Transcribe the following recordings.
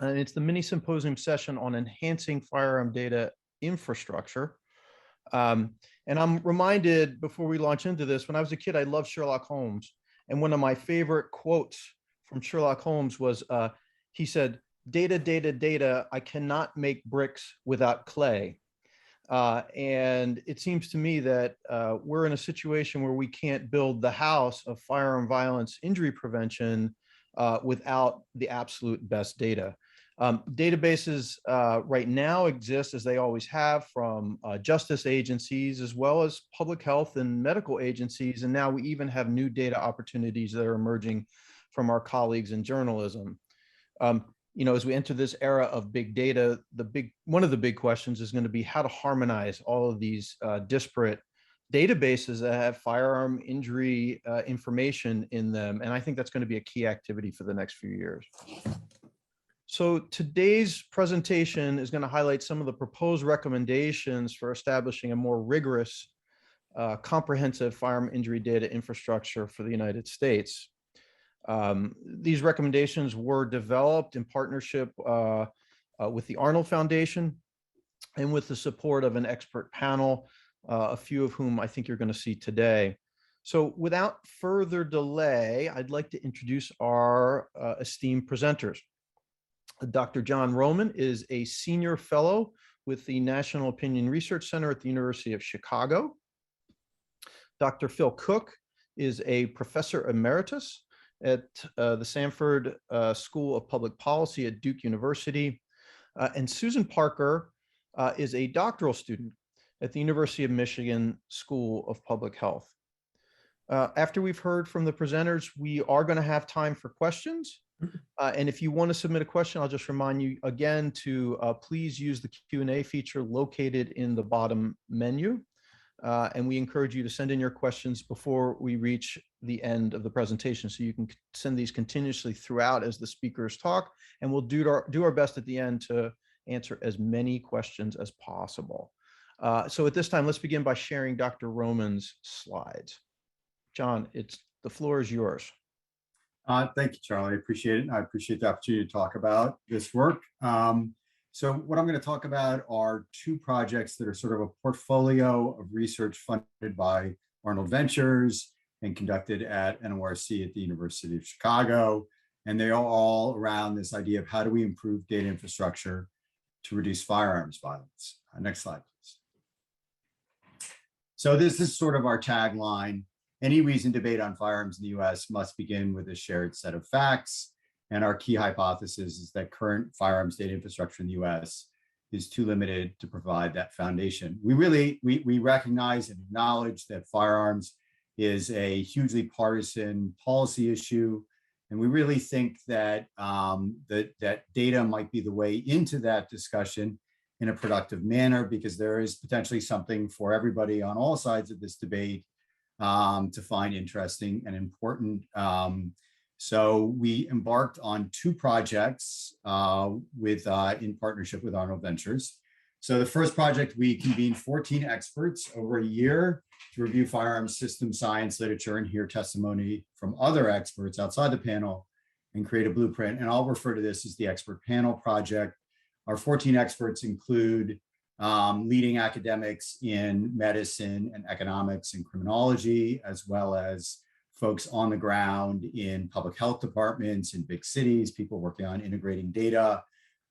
and it's the mini symposium session on enhancing firearm data infrastructure. And I'm reminded before we launch into this, when I was a kid, I loved Sherlock Holmes. And one of my favorite quotes from Sherlock Holmes was, he said, "Data, data, data, I cannot make bricks without clay." And it seems to me that we're in a situation where we can't build the house of firearm violence injury prevention without the absolute best data. Databases right now exist, as they always have, from justice agencies as well as public health and medical agencies. And now we even have new data opportunities that are emerging from our colleagues in journalism. As we enter this era of big data, one of the big questions is going to be how to harmonize all of these disparate databases that have firearm injury information in them. And I think that's going to be a key activity for the next few years. So today's presentation is going to highlight some of the proposed recommendations for establishing a more rigorous, comprehensive firearm injury data infrastructure for the United States. These recommendations were developed in partnership with the Arnold Foundation and with the support of an expert panel, a few of whom I think you're going to see today. So without further delay, I'd like to introduce our esteemed presenters. Dr. John Roman is a senior fellow with the National Opinion Research Center at the University of Chicago. Dr. Phil Cook is a professor emeritus at the Sanford School of Public Policy at Duke University. And Susan Parker is a doctoral student at the University of Michigan School of Public Health. After we've heard from the presenters, we are going to have time for questions. And if you want to submit a question, I'll just remind you again to please use the Q&A feature located in the bottom menu. And we encourage you to send in your questions before we reach the end of the presentation. So you can send these continuously throughout as the speakers talk, and we'll do our best at the end to answer as many questions as possible. So at this time, let's begin by sharing Dr. Roman's slides. John, the floor is yours. Thank you, Charlie. I appreciate it. I appreciate the opportunity to talk about this work. So what I'm going to talk about are two projects that are sort of a portfolio of research funded by Arnold Ventures and conducted at NORC at the University of Chicago. And they are all around this idea of how do we improve data infrastructure to reduce firearms violence. Next slide, please. So this is sort of our tagline. Any reasoned debate on firearms in the US must begin with a shared set of facts. And our key hypothesis is that current firearms data infrastructure in the US is too limited to provide that foundation. We recognize and acknowledge that firearms is a hugely partisan policy issue. And we really think that, that data might be the way into that discussion in a productive manner, because there is potentially something for everybody on all sides of this debate to find interesting and important. So we embarked on two projects in partnership with Arnold Ventures. So the first project, we convened 14 experts over a year to review firearms system science literature and hear testimony from other experts outside the panel and create a blueprint. And I'll refer to this as the expert panel project. Our 14 experts include leading academics in medicine and economics and criminology, as well as folks on the ground in public health departments in big cities, people working on integrating data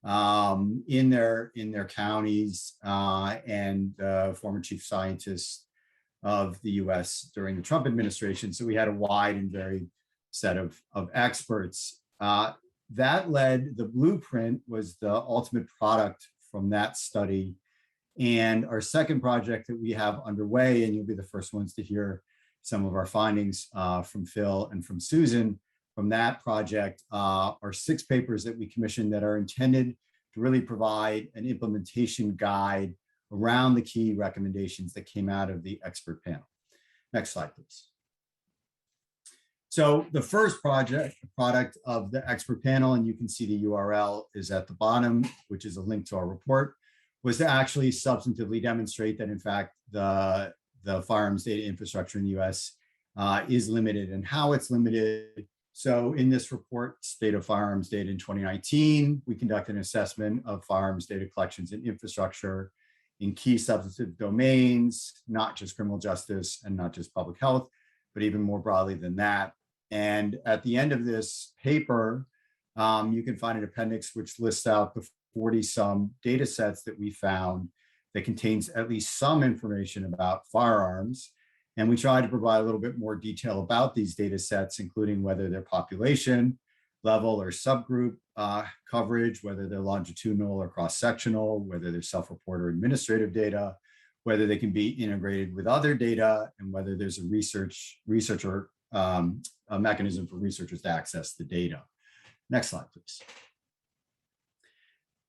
in their counties, and former chief scientist of the US during the Trump administration. So we had a wide and varied set of experts. That led, the blueprint was the ultimate product from that study. And our second project that we have underway, and you'll be the first ones to hear some of our findings from Phil and from Susan from that project, are 6 papers that we commissioned that are intended to really provide an implementation guide around the key recommendations that came out of the expert panel. Next slide, please. So the first project, the product of the expert panel, and you can see the URL is at the bottom, which is a link to our report, was to actually substantively demonstrate that, in fact, the firearms data infrastructure in the US is limited, and how it's limited So in this report, State of Firearms Data in 2019, we conducted an assessment of firearms data collections and infrastructure in key substantive domains, not just criminal justice and not just public health, but even more broadly than that. And at the end of this paper, you can find an appendix which lists out the 40-some data sets that we found that contains at least some information about firearms. And we tried to provide a little bit more detail about these data sets, including whether they're population level or subgroup coverage, whether they're longitudinal or cross-sectional, whether they're self-report or administrative data, whether they can be integrated with other data, and whether there's a mechanism for researchers to access the data. Next slide, please.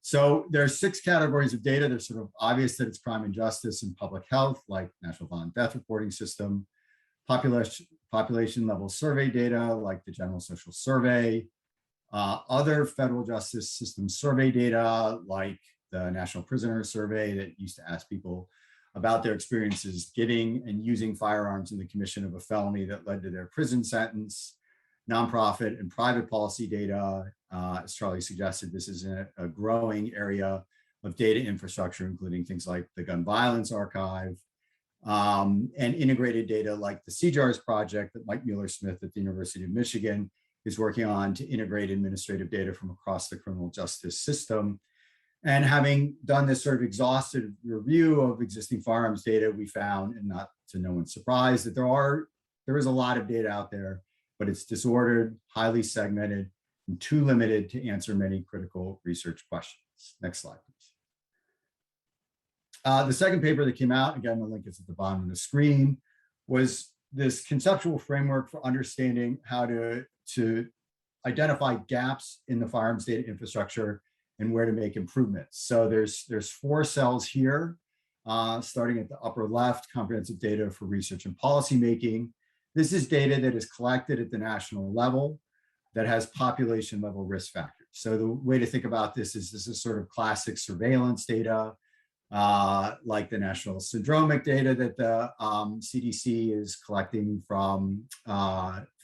So there are 6 categories of data. They're sort of obvious that it's crime and justice and public health, like National Violent Death Reporting System, population level survey data, like the General Social Survey, other federal justice system survey data, like the National Prisoner Survey that used to ask people about their experiences getting and using firearms in the commission of a felony that led to their prison sentence, nonprofit and private policy data. As Charlie suggested, this is a growing area of data infrastructure, including things like the Gun Violence Archive, and integrated data like the CJARS project that Mike Mueller-Smith at the University of Michigan is working on to integrate administrative data from across the criminal justice system. And having done this sort of exhaustive review of existing firearms data, we found, and not to no one's surprise, that there is a lot of data out there, but it's disordered, highly segmented, and too limited to answer many critical research questions. Next slide, please. The second paper that came out, again, the link is at the bottom of the screen, was this conceptual framework for understanding how to identify gaps in the firearms data infrastructure and where to make improvements. So there's 4 cells here, starting at the upper left, comprehensive data for research and policy making. This is data that is collected at the national level that has population level risk factors. So the way to think about this is sort of classic surveillance data, like the national syndromic data that the CDC is collecting from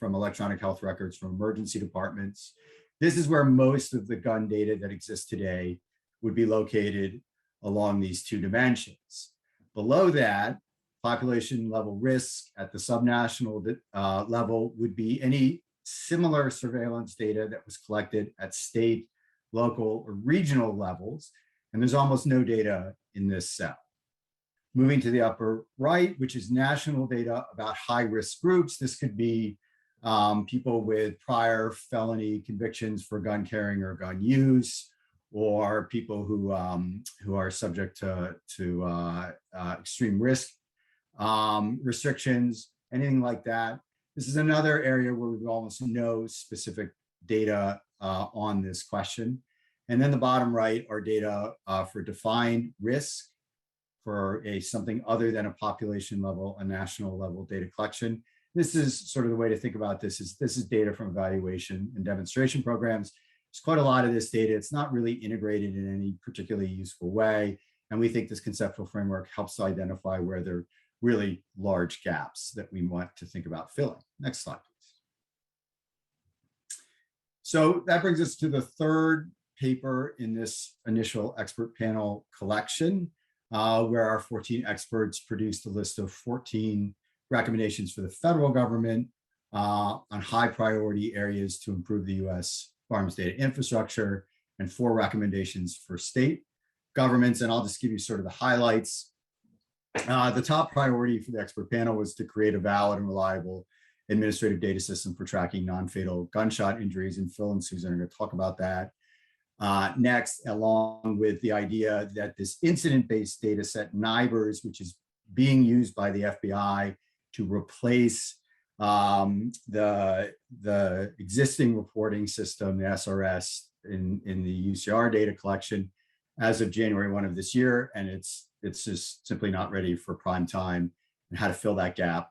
electronic health records from emergency departments. This is where most of the gun data that exists today would be located along these 2 dimensions. Below that, population level risk at the subnational level would be any similar surveillance data that was collected at state, local, or regional levels. And there's almost no data in this cell. Moving to the upper right, which is national data about high-risk groups. This could be people with prior felony convictions for gun carrying or gun use, or people who are subject to extreme risk restrictions, anything like that. This is another area where we almost no specific data on this question. And then the bottom right are data for defined risk for something other than a population level, a national level data collection. This is sort of the way to think about this is data from evaluation and demonstration programs. There's quite a lot of this data. It's not really integrated in any particularly useful way. And we think this conceptual framework helps to identify where there are really large gaps that we want to think about filling. Next slide, please. So that brings us to the third paper in this initial expert panel collection, where our 14 experts produced a list of 14 recommendations for the federal government on high priority areas to improve the US firearms data infrastructure, and 4 recommendations for state governments. And I'll just give you sort of the highlights. The top priority for the expert panel was to create a valid and reliable administrative data system for tracking non-fatal gunshot injuries. And Phil and Susan are going to talk about that. Next, along with the idea that this incident-based data set, NIBRS, which is being used by the FBI to replace the existing reporting system, the SRS, in the UCR data collection as of January 1 of this year, and it's just simply not ready for prime time, and how to fill that gap.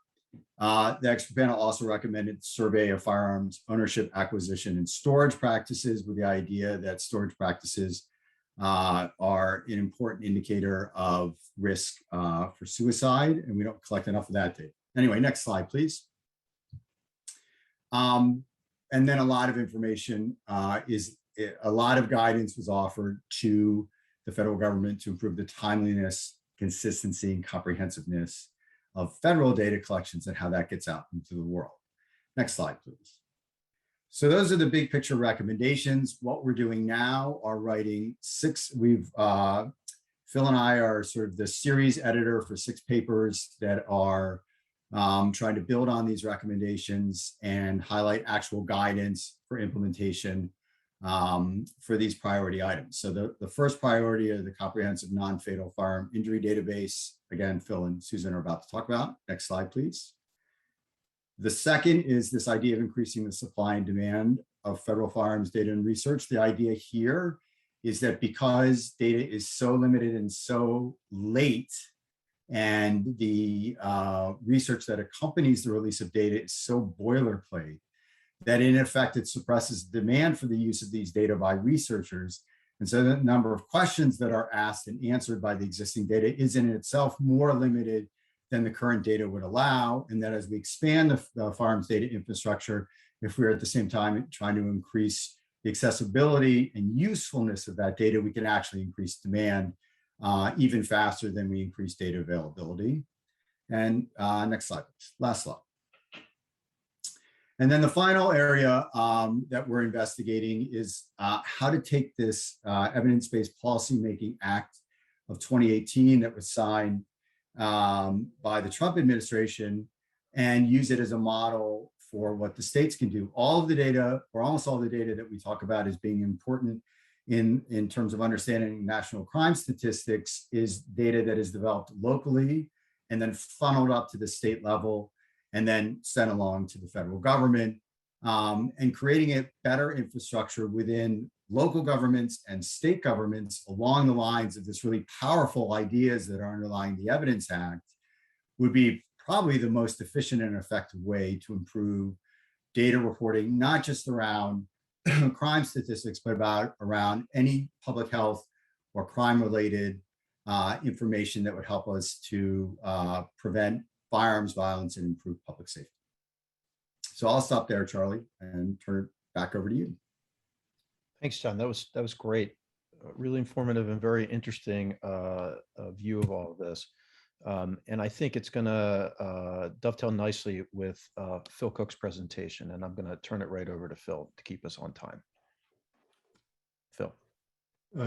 The expert panel also recommended survey of firearms ownership, acquisition, and storage practices, with the idea that storage practices are an important indicator of risk for suicide, and we don't collect enough of that data. Anyway, next slide, please. And then a lot of information a lot of guidance was offered to the federal government to improve the timeliness, consistency, and comprehensiveness of federal data collections and how that gets out into the world. Next slide, please. So those are the big picture recommendations. What we're doing now are writing Phil and I are sort of the series editor for 6 papers that are trying to build on these recommendations and highlight actual guidance for implementation for these priority items. So the first priority are the comprehensive non-fatal firearm injury database. Again, Phil and Susan are about to talk about. Next slide, please. The second is this idea of increasing the supply and demand of federal firearms data and research. The idea here is that because data is so limited and so late, and the research that accompanies the release of data is so boilerplate, that in effect it suppresses demand for the use of these data by researchers. And so the number of questions that are asked and answered by the existing data is in itself more limited than the current data would allow. And that as we expand the firearms data infrastructure, if we're at the same time trying to increase the accessibility and usefulness of that data, we can actually increase demand even faster than we increase data availability. And next slide, please. Last slide. And then the final area that we're investigating is how to take this Evidence-Based Policymaking Act of 2018 that was signed by the Trump administration and use it as a model for what the states can do. All of the data, or almost all the data that we talk about as being important in terms of understanding national crime statistics is data that is developed locally and then funneled up to the state level and then sent along to the federal government, and creating a better infrastructure within local governments and state governments along the lines of this really powerful ideas that are underlying the Evidence Act would be probably the most efficient and effective way to improve data reporting, not just around crime statistics, but around any public health or crime-related information that would help us to prevent firearms violence and improve public safety. So I'll stop there, Charlie, and turn it back over to you. Thanks, John. That was great. Really informative and very interesting view of all of this. And I think it's going to dovetail nicely with Phil Cook's presentation. And I'm going to turn it right over to Phil to keep us on time. Phil.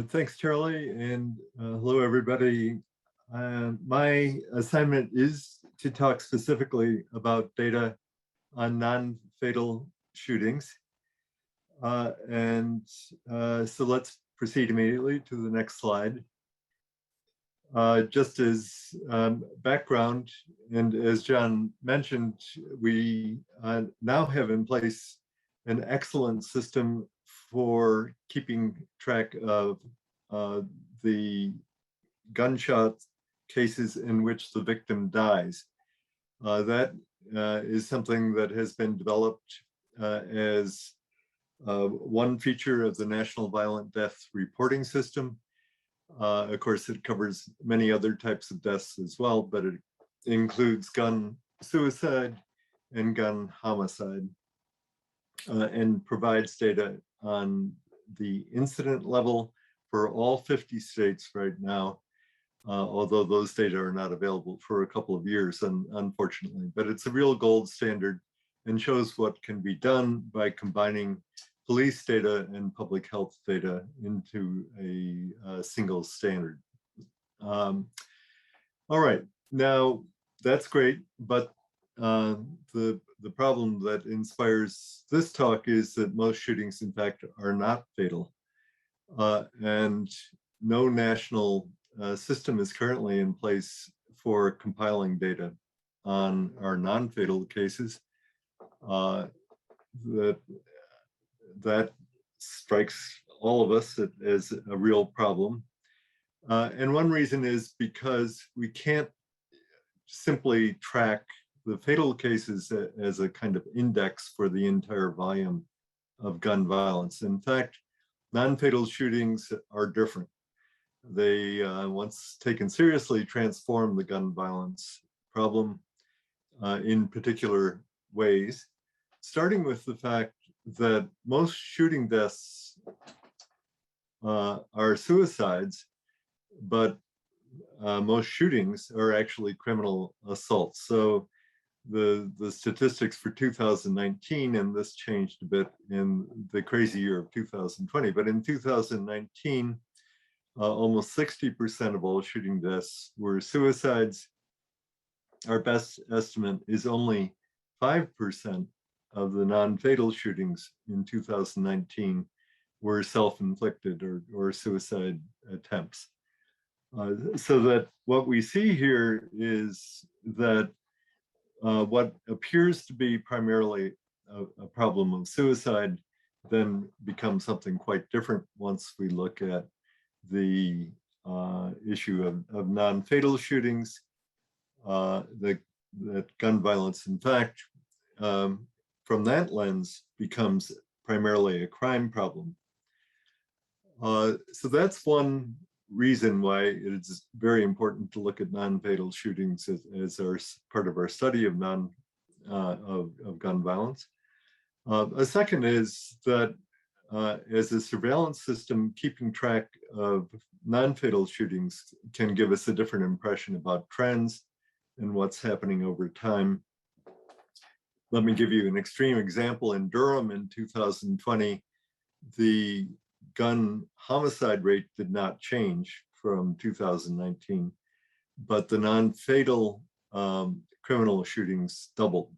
Thanks, Charlie. And hello, everybody. My assignment is to talk specifically about data on non-fatal shootings. So let's proceed immediately to the next slide. Just as background, and as John mentioned, we now have in place an excellent system for keeping track of the gunshot cases in which the victim dies. That is something that has been developed as one feature of the National Violent Death Reporting System. Of course, it covers many other types of deaths as well, but it includes gun suicide and gun homicide, and provides data on the incident level for all 50 states right now, although those data are not available for a couple of years, unfortunately. But it's a real gold standard and shows what can be done by combining police data and public health data into a single standard. All right, now that's great, but the problem that inspires this talk is that most shootings, in fact, are not fatal. And no national system is currently in place for compiling data on our non-fatal cases. That strikes all of us as a real problem. And one reason is because we can't simply track the fatal cases as a kind of index for the entire volume of gun violence. In fact, non-fatal shootings are different. They, once taken seriously, transform the gun violence problem in particular ways, starting with the fact that most shooting deaths are suicides, but most shootings are actually criminal assaults. So the statistics for 2019, and this changed a bit in the crazy year of 2020, but in 2019, almost 60% of all shooting deaths were suicides. Our best estimate is only 5% of the non-fatal shootings in 2019 were self-inflicted or suicide attempts. So that what we see here is that what appears to be primarily a problem of suicide then becomes something quite different once we look at the issue of non-fatal shootings, that gun violence, in fact, from that lens, becomes primarily a crime problem. So that's one reason why it's very important to look at non-fatal shootings as our part of our study of gun violence. A second is that as a surveillance system, keeping track of non-fatal shootings can give us a different impression about trends and what's happening over time. Let me give you an extreme example. In Durham in 2020, the gun homicide rate did not change from 2019, but the non-fatal criminal shootings doubled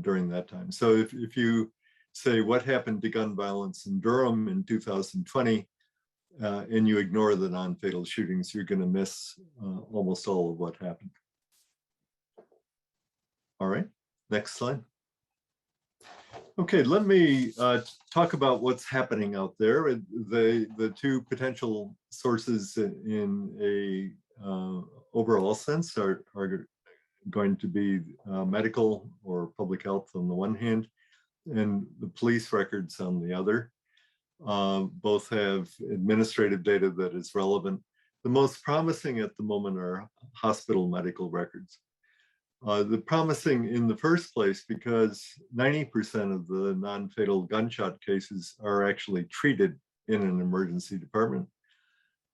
during that time. So if you say what happened to gun violence in Durham in 2020, and you ignore the non-fatal shootings, you're going to miss almost all of what happened. All right, next slide. Okay, let me talk about what's happening out there. The two potential sources in a overall sense are going to be medical or public health on the one hand, and the police records on the other. Both have administrative data that is relevant. The most promising at the moment are hospital medical records. The promising in the first place because 90% of the non-fatal gunshot cases are actually treated in an emergency department,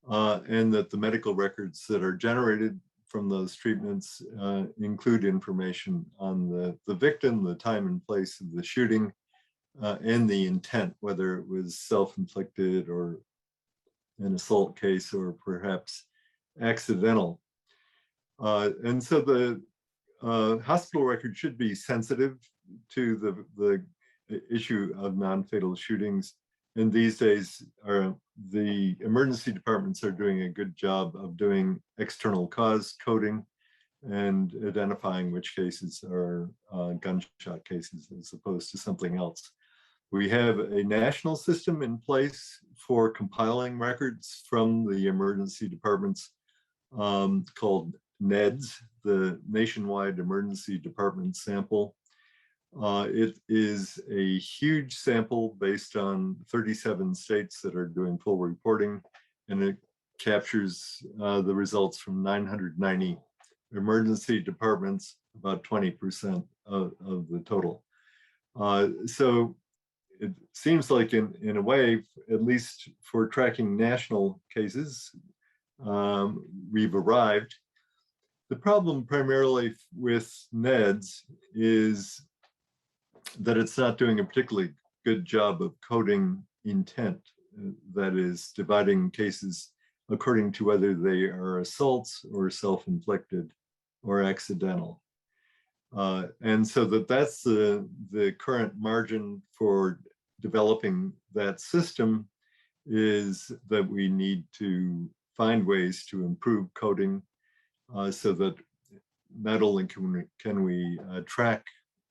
and that the medical records that are generated from those treatments include information on the victim, the time and place of the shooting, and the intent, whether it was self-inflicted or an assault case or perhaps accidental. And so the hospital record should be sensitive to the issue of non-fatal shootings. And these days, the emergency departments are doing a good job of doing external cause coding and identifying which cases are gunshot cases as opposed to something else. We have a national system in place for compiling records from the emergency departments called NEDS, the Nationwide Emergency Department Sample. It is a huge sample based on 37 states that are doing full reporting, and it captures the results from 990 emergency departments, about 20% of the total. So it seems like in a way, at least for tracking national cases, we've arrived. The problem primarily with NEDS is that it's not doing a particularly good job of coding intent, that is dividing cases according to whether they are assaults or self-inflicted or accidental. And so that's the current margin for developing that system, is that we need to find ways to improve coding so that not only can we track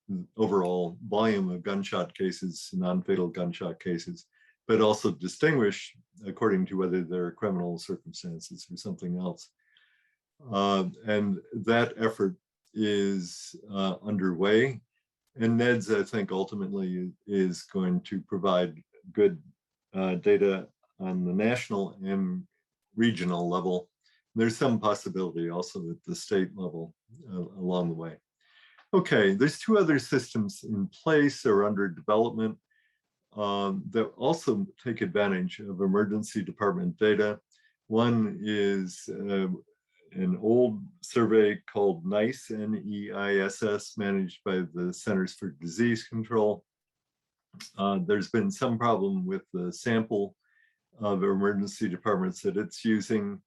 the overall volume of gunshot cases, non-fatal gunshot cases, but also distinguish according to whether there are criminal circumstances or something else. And that effort is underway. And NEDS, I think, ultimately is going to provide good data on the national and regional level. There's some possibility also at the state level along the way. Okay, there's two other systems in place or under development. that also take advantage of emergency department data. One is an old survey called NICE, N-E-I-S-S, managed by the Centers for Disease Control. There's been some problem with the sample of emergency departments that it's using.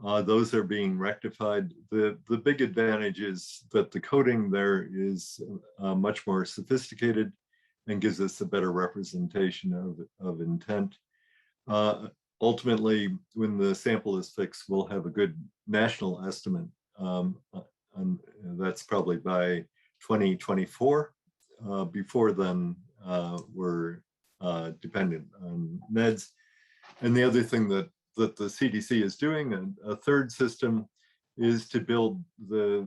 Those are being rectified. The big advantage is that the coding there is much more sophisticated and gives us a better representation of intent. Ultimately, when the sample is fixed, we'll have a good national estimate. And that's probably by 2024. Before then, we're dependent on meds. And the other thing that the CDC is doing, a third system, is to build the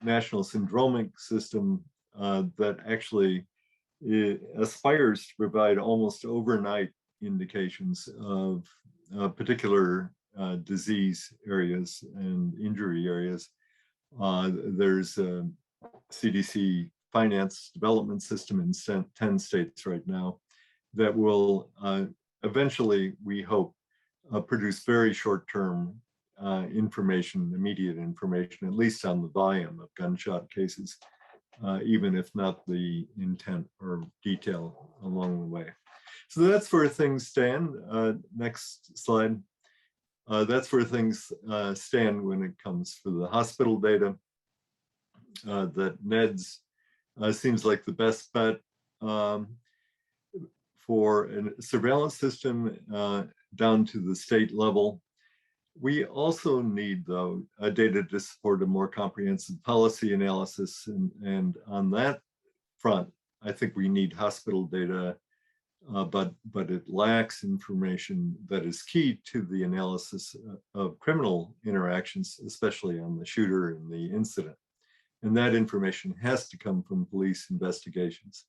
national syndromic system that actually aspires to provide almost overnight indications of particular disease areas and injury areas. There's a CDC finance development system in 10 states right now that will eventually, we hope, produce very short-term information, immediate information, at least on the volume of gunshot cases, even if not the intent or detail along the way. So that's where things stand. Next slide. That's where things stand when it comes for the hospital data. That NEDS seems like the best bet for a surveillance system down to the state level. We also need, though, data to support a more comprehensive policy analysis. And on that front, I think we need hospital data, but it lacks information that is key to the analysis of criminal interactions, especially on the shooter and the incident. And that information has to come from police investigations.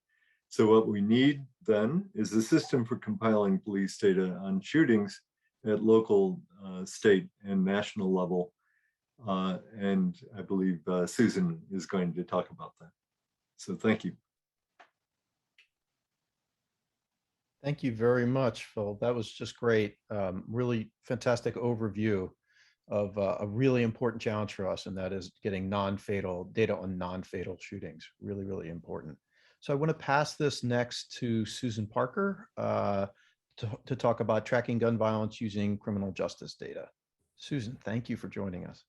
So what we need then is a system for compiling police data on shootings at local, state, and national level. And I believe Susan is going to talk about that. So thank you. Thank you very much, Phil. That was just great. Really fantastic overview of a really important challenge for us, and that is getting non-fatal data on non-fatal shootings. Really, really important. So I want to pass this next to Susan Parker to talk about tracking gun violence using criminal justice data. Susan, thank you for joining us.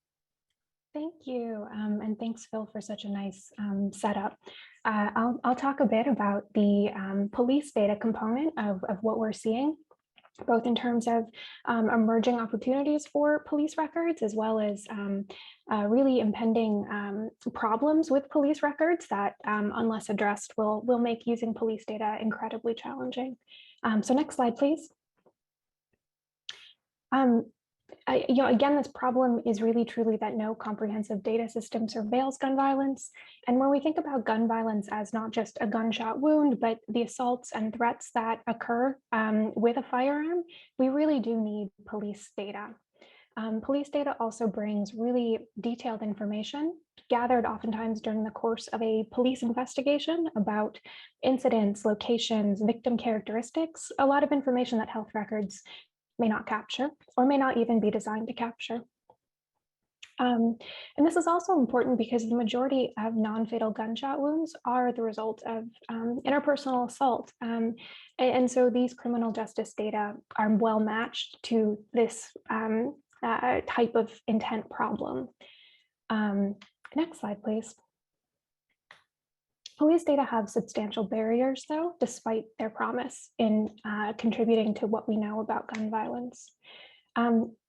Thank you, and thanks, Phil, for such a nice setup. I'll talk a bit about the police data component of what we're seeing, both in terms of emerging opportunities for police records, as well as really impending problems with police records that, unless addressed, will make using police data incredibly challenging. So next slide, please. Again, this problem is really truly that no comprehensive data system surveils gun violence. And when we think about gun violence as not just a gunshot wound, but the assaults and threats that occur with a firearm, we really do need police data. Police data also brings really detailed information gathered oftentimes during the course of a police investigation about incidents, locations, victim characteristics, a lot of information that health records may not capture or may not even be designed to capture. And this is also important because the majority of non-fatal gunshot wounds are the result of interpersonal assault. And so these criminal justice data are well matched to this type of intent problem. Next slide, please. Police data have substantial barriers, though, despite their promise in contributing to what we know about gun violence.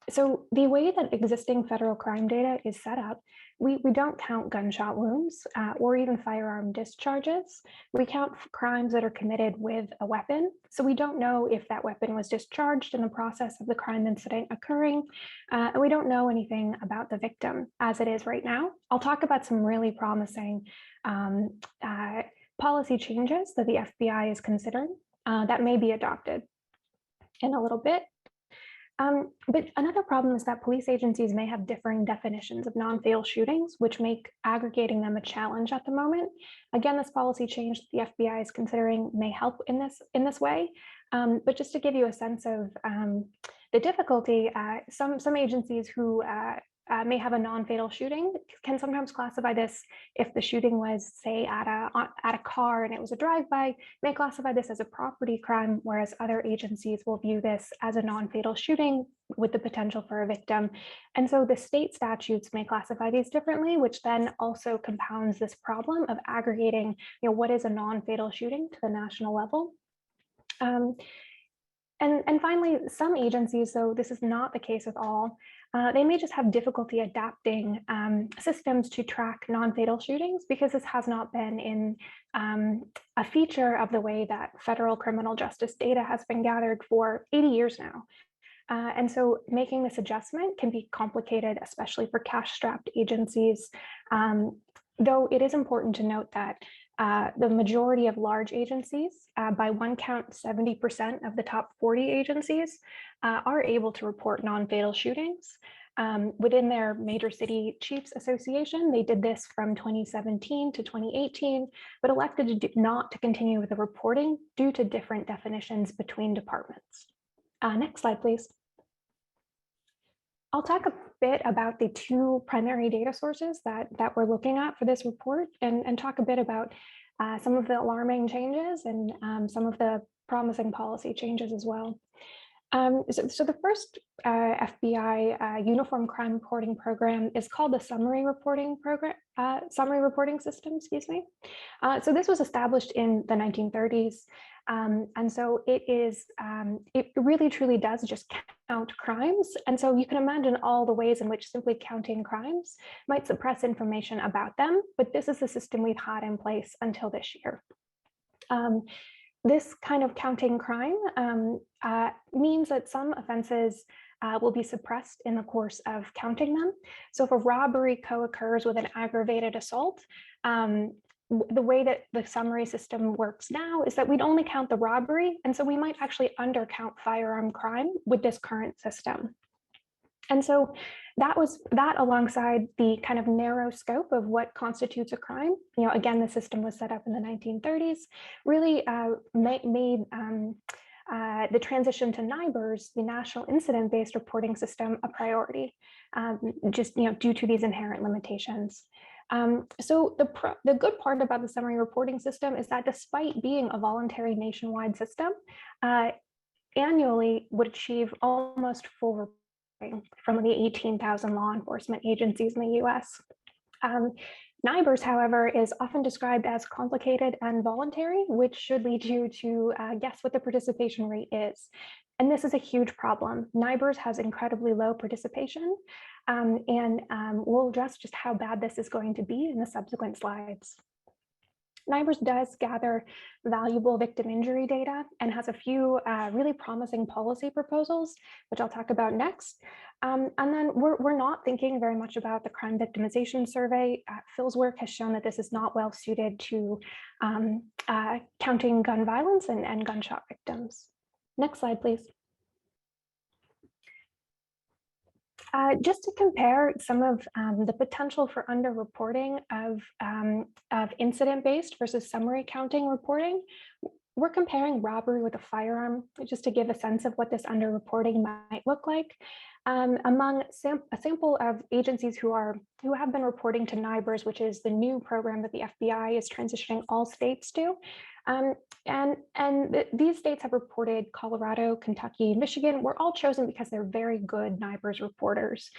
So the way that existing federal crime data is set up, we don't count gunshot wounds or even firearm discharges. We count crimes that are committed with a weapon. So we don't know if that weapon was discharged in the process of the crime incident occurring. And we don't know anything about the victim as it is right now. I'll talk about some really promising policy changes that the FBI is considering that may be adopted in a little bit. But another problem is that police agencies may have differing definitions of non-fatal shootings, which make aggregating them a challenge at the moment. Again, this policy change that the FBI is considering may help in this way. But just to give you a sense of the difficulty, some agencies who may have a non-fatal shooting can sometimes classify this, if the shooting was, say, at a car and it was a drive-by, may classify this as a property crime, whereas other agencies will view this as a non-fatal shooting with the potential for a victim. And so the state statutes may classify these differently, which then also compounds this problem of aggregating, what is a non-fatal shooting to the national level. And finally, some agencies, though this is not the case with all, they may just have difficulty adapting systems to track non-fatal shootings, because this has not been in a feature of the way that federal criminal justice data has been gathered for 80 years now. And so making this adjustment can be complicated, especially for cash-strapped agencies, though it is important to note that the majority of large agencies, by one count, 70% of the top 40 agencies are able to report non-fatal shootings. Within their Major City Chiefs Association, they did this from 2017 to 2018, but elected not to continue with the reporting due to different definitions between departments. Next slide, please. I'll talk a bit about the two primary data sources that we're looking at for this report, and talk a bit about some of the alarming changes and some of the promising policy changes as well. So the first FBI Uniform Crime Reporting Program is called the Summary Reporting System, excuse me. So this was established in the 1930s. And so it really truly does just count crimes. And so you can imagine all the ways in which simply counting crimes might suppress information about them, but this is the system we've had in place until this year. This kind of counting crime means that some offenses will be suppressed in the course of counting them. So if a robbery co-occurs with an aggravated assault, the way that the summary system works now is that we'd only count the robbery, and so we might actually undercount firearm crime with this current system. And so that alongside the kind of narrow scope of what constitutes a crime, again, the system was set up in the 1930s, really made the transition to NIBRS, the National Incident-Based Reporting System, a priority, just due to these inherent limitations. So the good part about the summary reporting system is that despite being a voluntary nationwide system, annually would achieve almost full reporting from the 18,000 law enforcement agencies in the US. NIBRS, however, is often described as complicated and voluntary, which should lead you to guess what the participation rate is. And this is a huge problem. NIBRS has incredibly low participation, and we'll address just how bad this is going to be in the subsequent slides. NIBRS does gather valuable victim injury data and has a few really promising policy proposals, which I'll talk about next. And then we're not thinking very much about the crime victimization survey. Phil's work has shown that this is not well suited to counting gun violence and gunshot victims. Next slide, please. Just to compare some of the potential for underreporting of incident-based versus summary counting reporting, we're comparing robbery with a firearm, just to give a sense of what this underreporting might look like. Among a sample of agencies who have been reporting to NIBRS, which is the new program that the FBI is transitioning all states to. These states have reported: Colorado, Kentucky, Michigan were all chosen because they're very good NIBRS reporters.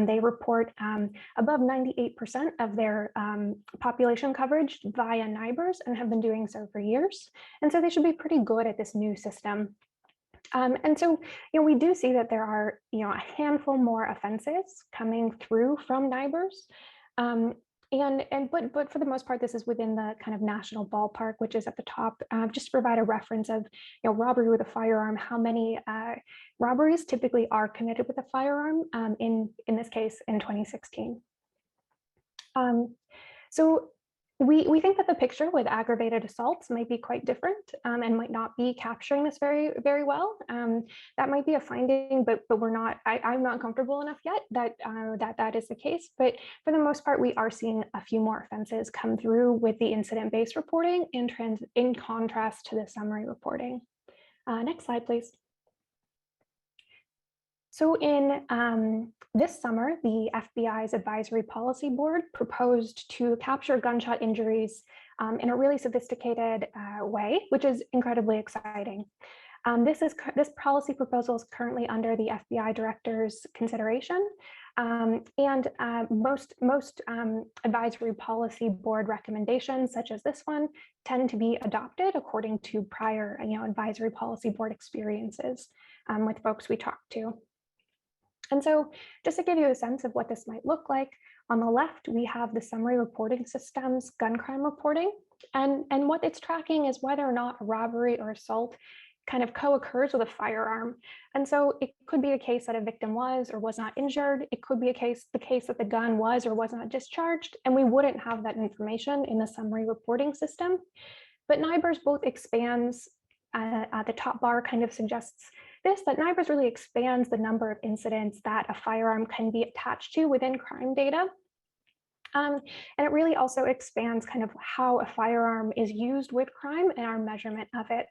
They report above 98% of their population coverage via NIBRS and have been doing so for years. And so they should be pretty good at this new system. And so, we do see that there are, a handful more offenses coming through from NIBRS. But for the most part, this is within the kind of national ballpark, which is at the top, just to provide a reference of, robbery with a firearm, how many robberies typically are committed with a firearm, in this case, in 2016. So We think that the picture with aggravated assaults might be quite different and might not be capturing this very well. That might be a finding, but we're not. I'm not comfortable enough yet that that is the case. But for the most part, we are seeing a few more offenses come through with the incident-based reporting in contrast to the summary reporting. Next slide, please. So in this summer, the FBI's Advisory Policy Board proposed to capture gunshot injuries in a really sophisticated way, which is incredibly exciting. This policy proposal is currently under the FBI director's consideration, and most advisory policy board recommendations, such as this one, tend to be adopted according to prior, advisory policy board experiences with folks we talked to. And so just to give you a sense of what this might look like, on the left, we have the summary reporting system's gun crime reporting. And what it's tracking is whether or not a robbery or assault kind of co-occurs with a firearm. And so it could be a case that a victim was or was not injured. It could be the case that the gun was or was not discharged, and we wouldn't have that information in the summary reporting system. But NIBRS both expands, the top bar kind of suggests that NIBRS really expands the number of incidents that a firearm can be attached to within crime data. And it really also expands kind of how a firearm is used with crime and our measurement of it.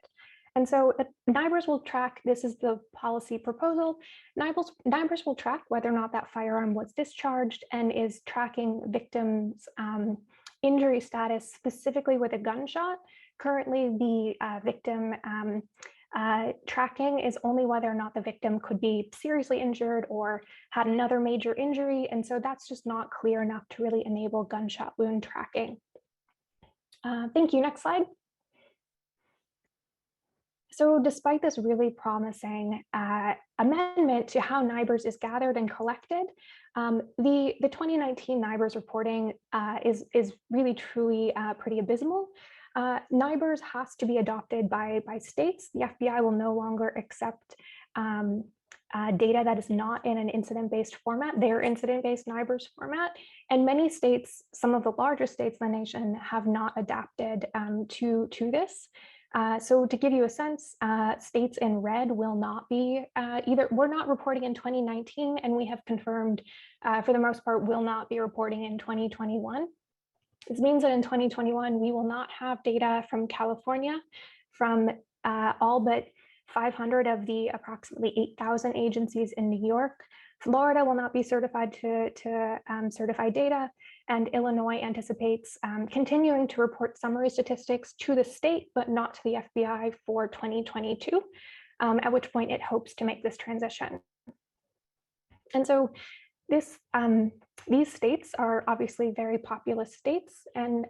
And so NIBRS will track, this is the policy proposal, NIBRS will track whether or not that firearm was discharged and is tracking victims' injury status specifically with a gunshot. Currently, the victim tracking is only whether or not the victim could be seriously injured or had another major injury. And so that's just not clear enough to really enable gunshot wound tracking. Thank you. Next slide. So despite this really promising amendment to how NIBRS is gathered and collected, the 2019 NIBRS reporting is really truly pretty abysmal. NIBRS has to be adopted by states. The FBI will no longer accept data that is not in an incident-based format, their incident-based NIBRS format. And many states, some of the largest states in the nation, have not adapted to this. So to give you a sense, states in red will not be we're not reporting in 2019, and we have confirmed for the most part will not be reporting in 2021. This means that in 2021, we will not have data from California, from all but 500 of the approximately 8,000 agencies in New York. Florida will not be certified to certify data, and Illinois anticipates continuing to report summary statistics to the state, but not to the FBI for 2022, at which point it hopes to make this transition. And so these states are obviously very populous states, and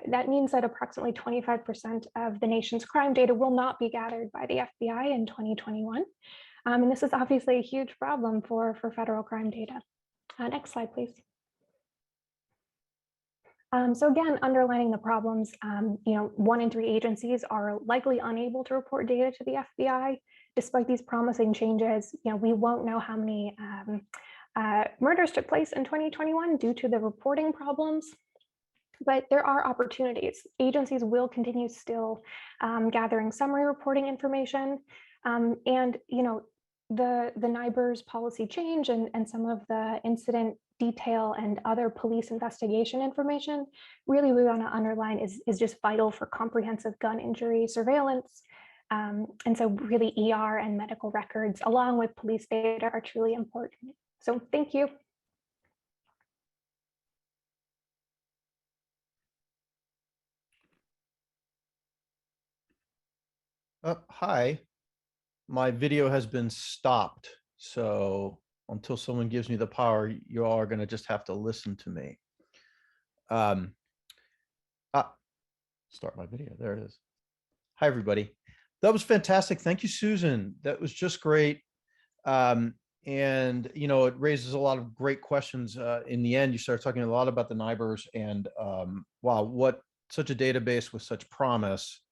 that means that approximately 25% of the nation's crime data will not be gathered by the FBI in 2021. And this is obviously a huge problem for federal crime data. Next slide, please. So again, underlining the problems, 1 in 3 agencies are likely unable to report data to the FBI. Despite these promising changes, we won't know how many murders took place in 2021 due to the reporting problems, but there are opportunities. Agencies will continue still gathering summary reporting information, and the NIBRS policy change and some of the incident detail and other police investigation information really we want to underline is just vital for comprehensive gun injury surveillance. And so really ER and medical records along with police data are truly important. So thank you. Hi, my video has been stopped. So until someone gives me the power, you all are going to just have to listen to me. Start my video. There it is. Hi, everybody. That was fantastic. Thank you, Susan. That was just great. And, it raises a lot of great questions. In the end, you start talking a lot about the NIBRS and wow, what such a database with such promise,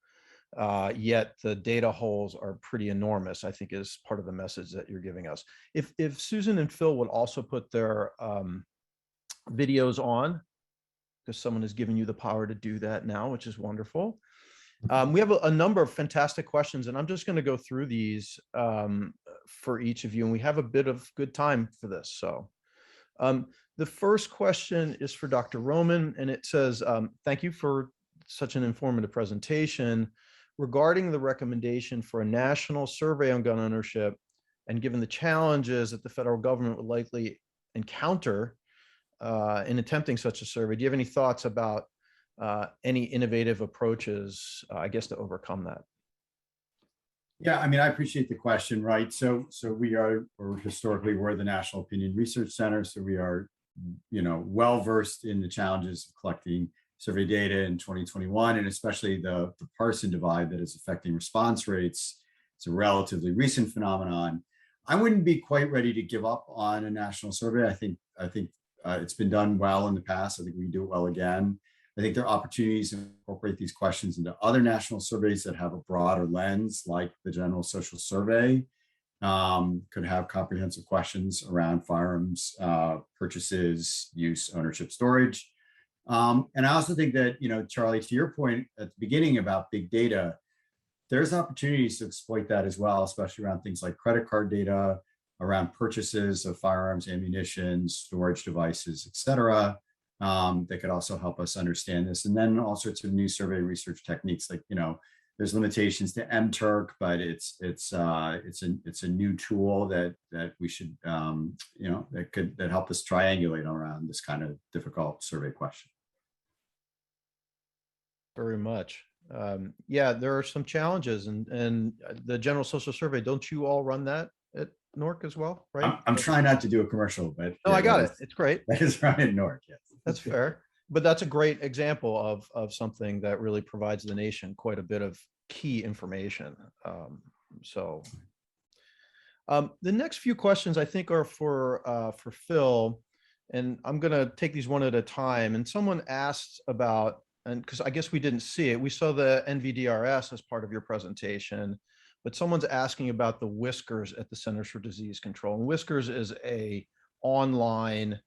yet the data holes are pretty enormous, I think is part of the message that you're giving us. If Susan and Phil would also put their videos on, because someone has given you the power to do that now, which is wonderful. We have a number of fantastic questions, and I'm just going to go through these for each of you, and we have a bit of good time for this. So the first question is for Dr. Roman, and it says, thank you for such an informative presentation. Regarding the recommendation for a national survey on gun ownership, and given the challenges that the federal government would likely encounter in attempting such a survey, do you have any thoughts about any innovative approaches, I guess, to overcome that? Yeah, I mean, I appreciate the question, right? So we're the National Opinion Research Center, so we are, well versed in the challenges of collecting survey data in 2021, and especially the partisan divide that is affecting response rates. It's a relatively recent phenomenon. I wouldn't be quite ready to give up on a national survey. I think it's been done well in the past. I think we can do it well again. I think there are opportunities to incorporate these questions into other national surveys that have a broader lens, like the General Social Survey. Could have comprehensive questions around firearms purchases, use, ownership, storage. And I also think that, Charlie, to your point at the beginning about big data, there's opportunities to exploit that as well, especially around things like credit card data, around purchases of firearms, ammunition, storage devices, et cetera. That could also help us understand this. And then all sorts of new survey research techniques, like, there's limitations to MTurk, but it's a new tool that we should, that help us triangulate around this kind of difficult survey question. Very much. Yeah, there are some challenges, and the General Social Survey, don't you all run that at NORC as well, right? I'm trying not to do a commercial, but no, I got it. It's great. That is run at NORC, yes. That's fair. But that's a great example of something that really provides the nation quite a bit of key information. The next few questions I think are for Phil, and I'm going to take these one at a time. And someone asked about, and because I guess we didn't see it, we saw the NVDRS as part of your presentation, but someone's asking about the Whiskers at the Centers for Disease Control. And Whiskers is a online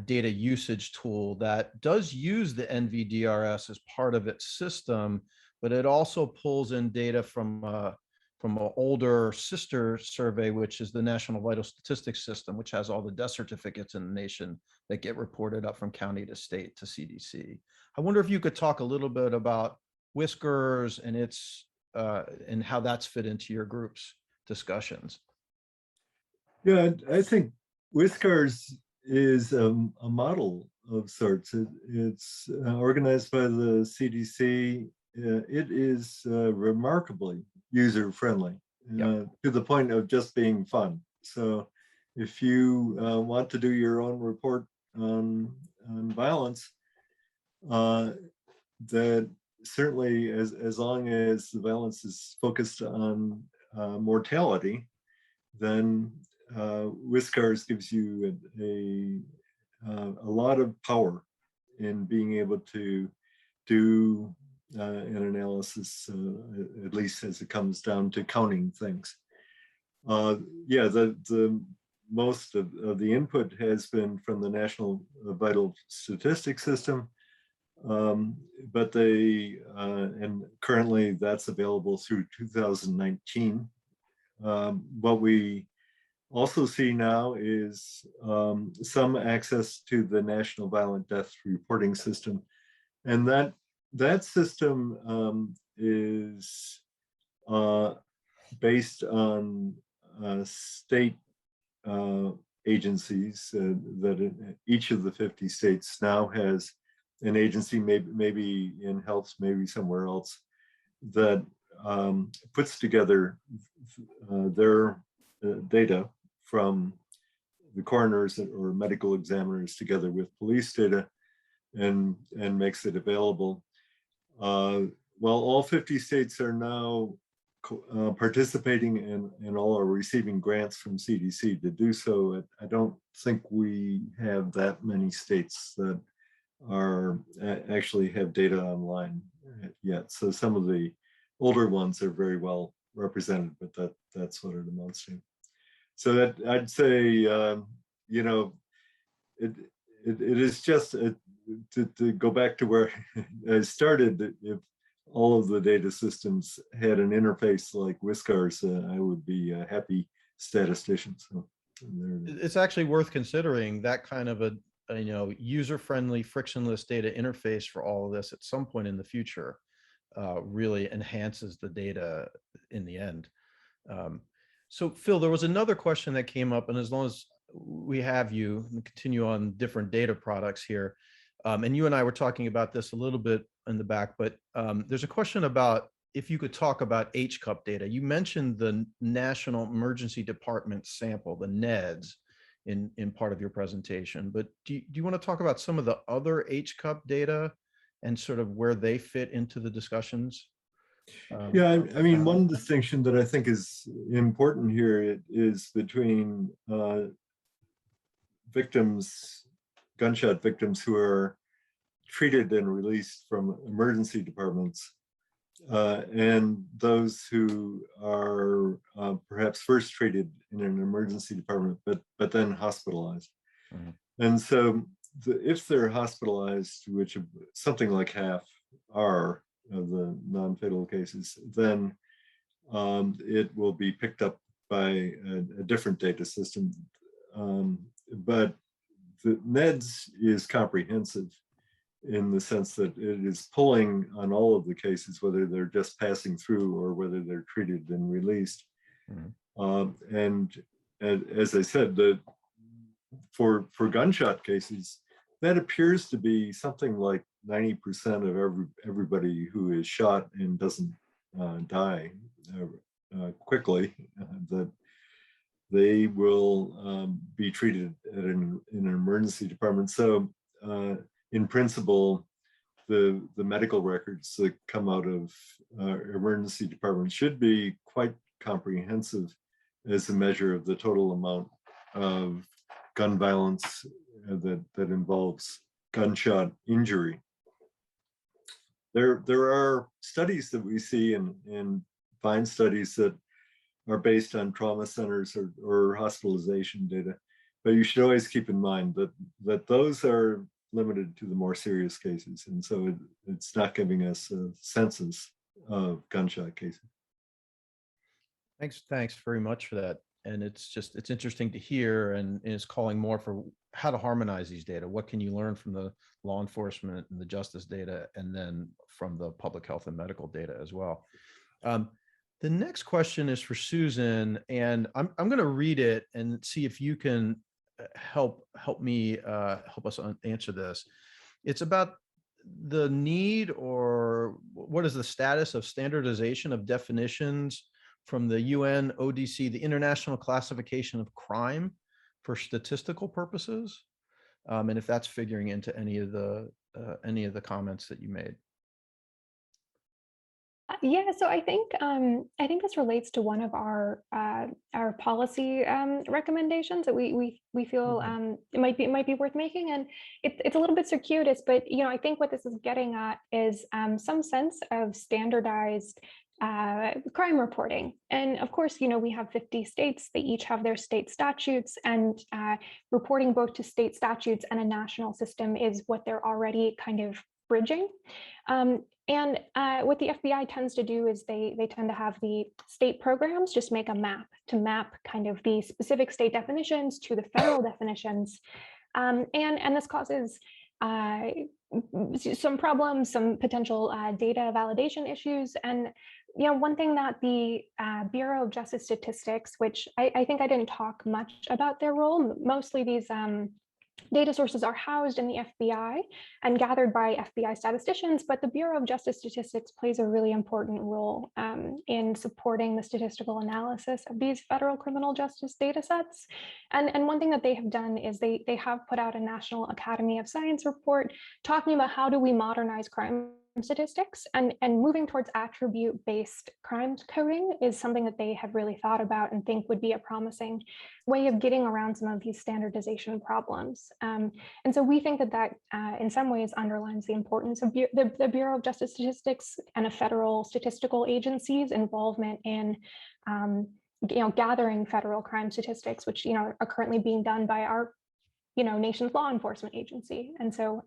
data usage tool that does use the NVDRS as part of its system, but it also pulls in data from an older sister survey, which is the National Vital Statistics System, which has all the death certificates in the nation that get reported up from county to state to CDC. I wonder if you could talk a little bit about Whiskers and its and how that's fit into your group's discussions. Yeah, I think Whiskers is a model of sorts. It's organized by the CDC. It is remarkably user-friendly, to the point of just being fun. So if you want to do your own report on violence, that certainly as long as the violence is focused on mortality, then Whiskers gives you a lot of power in being able to do an analysis, at least as it comes down to counting things. Yeah, the most of the input has been from the National Vital Statistics System, but and currently that's available through 2019. What we also see now is some access to the National Violent Death Reporting System, and that system is based on state agencies that each of the 50 states now has an agency, maybe in health, maybe somewhere else, that puts together their data from the coroners or medical examiners together with police data and makes it available. Well, all 50 states are now participating and all are receiving grants from CDC to do so. I don't think we have that many states that are actually have data online yet. So some of the older ones are very well represented, but that's what it amounts to. So that I'd say, it is just to go back to where I started, if all of the data systems had an interface like Whiskar's, I would be a happy statistician. So it's actually worth considering that kind of a user-friendly, frictionless data interface for all of this at some point in the future. Really enhances the data in the end. So Phil, there was another question that came up, and as long as we have you continue on different data products here, and you and I were talking about this a little bit in the back, but there's a question about if you could talk about HCUP data. You mentioned the National Emergency Department sample, the NEDS, in part of your presentation, but do you want to talk about some of the other HCUP data and sort of where they fit into the discussions? Yeah, I mean, one distinction that I think is important here is between victims, gunshot victims who are treated and released from emergency departments and those who are perhaps first treated in an emergency department, but then hospitalized. Mm-hmm. And so if they're hospitalized, which something like half are of the non-fatal cases, then it will be picked up by a different data system. But the NEDS is comprehensive in the sense that it is pulling on all of the cases, whether they're just passing through or whether they're treated and released. Mm-hmm. And as I said, for gunshot cases, that appears to be something like 90% of everybody who is shot and doesn't die quickly, that they will be treated in an emergency department. So in principle, the medical records that come out of emergency departments should be quite comprehensive as a measure of the total amount of gun violence that involves gunshot injury. There are studies that we see and find studies that are based on trauma centers or hospitalization data, but you should always keep in mind that those are limited to the more serious cases, and so it's not giving us a census of gunshot cases. Thanks very much for that. And it's interesting to hear, and it's calling more for how to harmonize these data. What can you learn from the law enforcement and the justice data, and then from the public health and medical data as well. The next question is for Susan, and I'm going to read it and see if you can help us answer this. It's about the need, or what is the status of standardization of definitions from the UN ODC, the International Classification of Crime, for statistical purposes, and if that's figuring into any of the comments that you made. Yeah, so I think this relates to one of our policy recommendations that we feel it might be worth making, and it's a little bit circuitous, but I think what this is getting at is some sense of standardized crime reporting. And of course, we have 50 states, they each have their state statutes, and reporting both to state statutes and a national system is what they're already kind of bridging. And what the FBI tends to do is they tend to have the state programs just make a map to map kind of the specific state definitions to the federal definitions. And this causes some problems, some potential data validation issues. And one thing that the Bureau of Justice Statistics, which I think I didn't talk much about their role, mostly these data sources are housed in the FBI and gathered by FBI statisticians, but the Bureau of Justice Statistics plays a really important role in supporting the statistical analysis of these federal criminal justice data sets. And one thing that they have done is they have put out a National Academy of Science report talking about how do we modernize crime statistics, and moving towards attribute-based crime coding is something that they have really thought about and think would be a promising way of getting around some of these standardization problems. And so we think that in some ways underlines the importance of the Bureau of Justice Statistics and a federal statistical agency's involvement in gathering federal crime statistics, which are currently being done by our nation's law enforcement agency. And so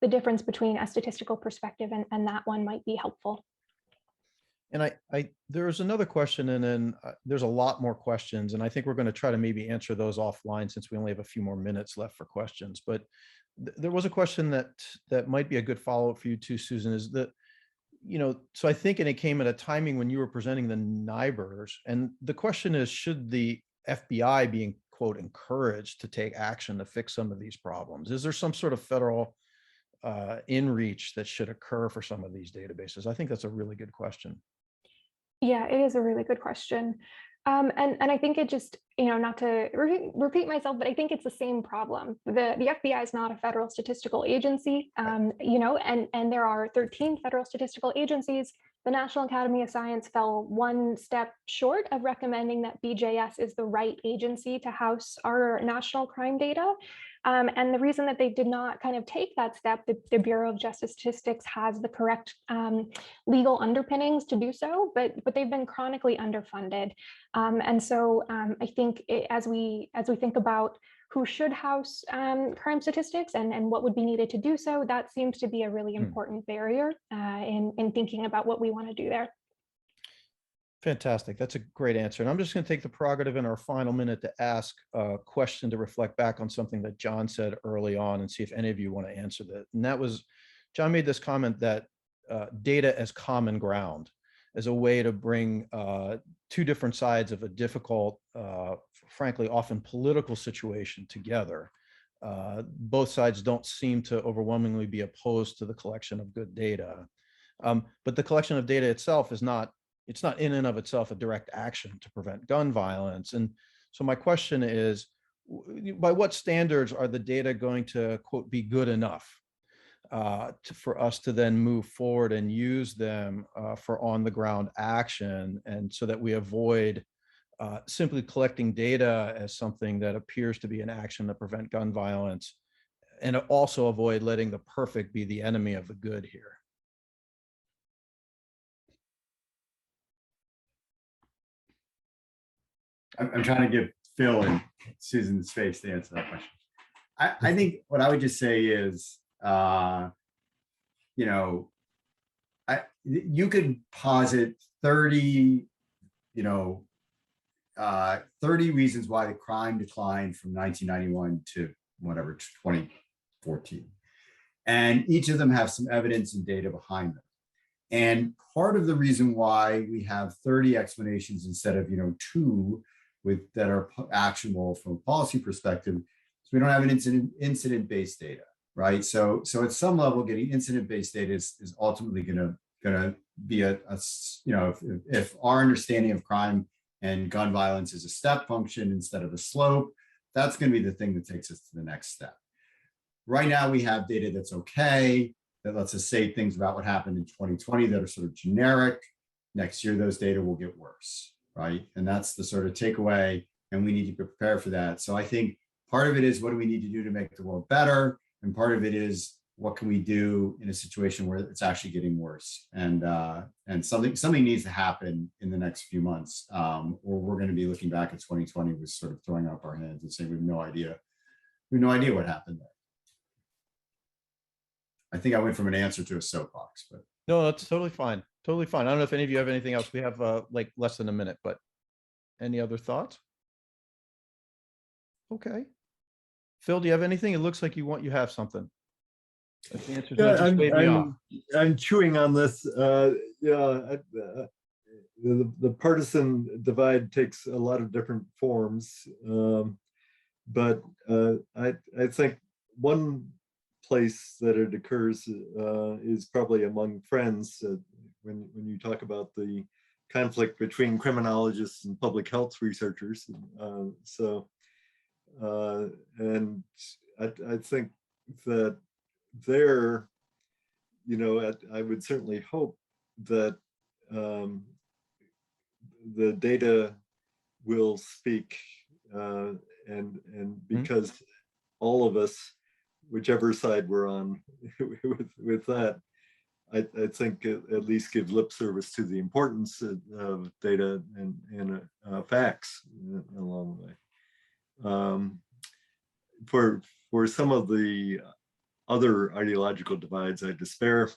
the difference between a statistical perspective and that one might be helpful. And there was another question, and then there's a lot more questions, and I think we're going to try to maybe answer those offline since we only have a few more minutes left for questions. But there was a question that might be a good follow-up for you too, Susan, is that, so I think, and it came at a timing when you were presenting the NIBRs, and the question is, should the FBI be, quote, encouraged to take action to fix some of these problems? Is there some sort of federal in reach that should occur for some of these databases? I think that's a really good question. Yeah, it is a really good question. And I think it just, not to repeat myself, but I think it's the same problem. The FBI is not a federal statistical agency, and there are 13 federal statistical agencies. The National Academy of Science fell one step short of recommending that BJS is the right agency to house our national crime data. And the reason that they did not kind of take that step, the Bureau of Justice Statistics has the correct legal underpinnings to do so, but they've been chronically underfunded. And so I think as we think about who should house crime statistics and what would be needed to do so, that seems to be a really important barrier in thinking about what we want to do there. Fantastic. That's a great answer. And I'm just going to take the prerogative in our final minute to ask a question to reflect back on something that John said early on and see if any of you want to answer that. And that was, John made this comment that data as common ground, as a way to bring two different sides of a difficult, frankly, often political situation together. Both sides don't seem to overwhelmingly be opposed to the collection of good data. But the collection of data itself is not, it's not in and of itself a direct action to prevent gun violence. And so my question is, by what standards are the data going to, quote, be good enough for us to then move forward and use them for on the ground action, and so that we avoid simply collecting data as something that appears to be an action to prevent gun violence, and also avoid letting the perfect be the enemy of the good here? I'm trying to give Phil and Susan space to answer that question. I think what I would just say is, you could posit 30 reasons why the crime declined from 1991 to whatever, 2014. And each of them have some evidence and data behind them. And part of the reason why we have 30 explanations instead of 2 that are actionable from a policy perspective is we don't have an incident-based data, right? So at some level, getting incident-based data is ultimately going to be if our understanding of crime and gun violence is a step function instead of a slope, that's going to be the thing that takes us to the next step. Right now, we have data that's okay, that lets us say things about what happened in 2020 that are sort of generic. Next year, those data will get worse, right? And that's the sort of takeaway, and we need to be prepared for that. So I think part of it is, what do we need to do to make the world better? And part of it is, what can we do in a situation where it's actually getting worse? And something needs to happen in the next few months, or we're going to be looking back at 2020 with sort of throwing up our hands and saying we have no idea what happened there. I think I went from an answer to a soapbox, but no, that's totally fine. Totally fine. I don't know if any of you have anything else. We have like less than a minute, but any other thoughts? Okay. Phil, do you have anything? It looks like you have something. If the answer is no, just wave me off. I'm chewing on this. The partisan divide takes a lot of different forms, but I think one place that it occurs is probably among friends. When you talk about the conflict between criminologists and public health researchers, and I think that there, I would certainly hope that the data will speak, and because all of us, whichever side we're on with that, I think at least give lip service to the importance of data and facts along the way. for some of the other ideological divides, I despair.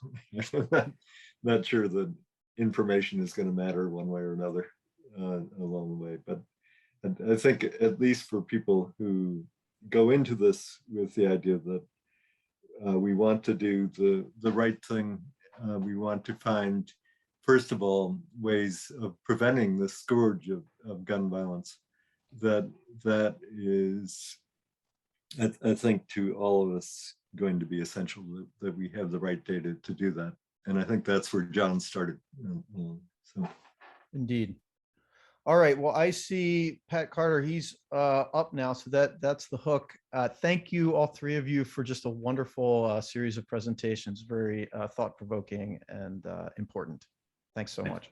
I'm not sure that information is going to matter one way or another along the way. But I think at least for people who go into this with the idea that we want to do the right thing, we want to find, first of all, ways of preventing the scourge of gun violence. That is, I think, to all of us going to be essential that we have the right data to do that. And I think that's where John started. So. Indeed. All right. Well, I see Pat Carter. He's up now, so that's the hook. Thank you, all three of you, for just a wonderful series of presentations. Very thought-provoking and important. Thanks so much.